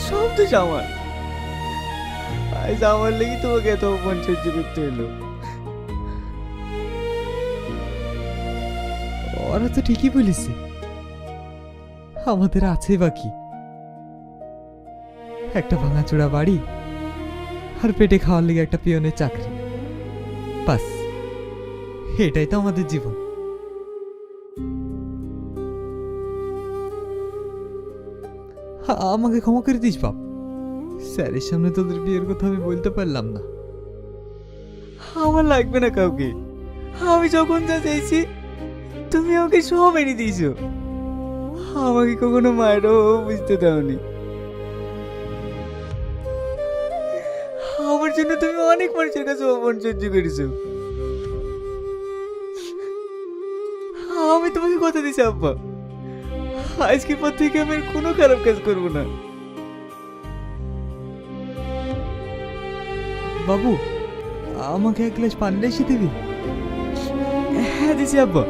সব দোষ আমার। আজ আমার লেগে তোমাকে এত অপমান সহ্য করতে হলো। ওরা তো ঠিকই বলেছে, আমাদের আছে বাকি একটা ভাঙাচোরা বাড়ি আর পেটে খাওয়ার লেগে একটা পিয়নের চাকরি, বাস এটাই তো আমাদের জীবন। আমাকে ক্ষমা করে দিস বাপ, স্যারের সামনে তোদের বিয়ের কথা আমি বলতে পারলাম না। আমার লাগবে না কাউকে, আমি যখন যা চাইছি তুমি আমাকে সব এনে দিয়েছো। আমাকে কখনো মায়েরও বুঝতে দাওনি। আমার জন্য তুমি অনেক মানুষের কাছে অপমান সহ্য করেছো। আমি তোমাকে কথা দিছি আব্বা, আজকের পর থেকে আমি আর কোনো খারাপ কাজ করবো না। বাবু, আমাকে এক গ্লাস পানি এসে দিবি? হ্যাঁ দিছি আব্বা।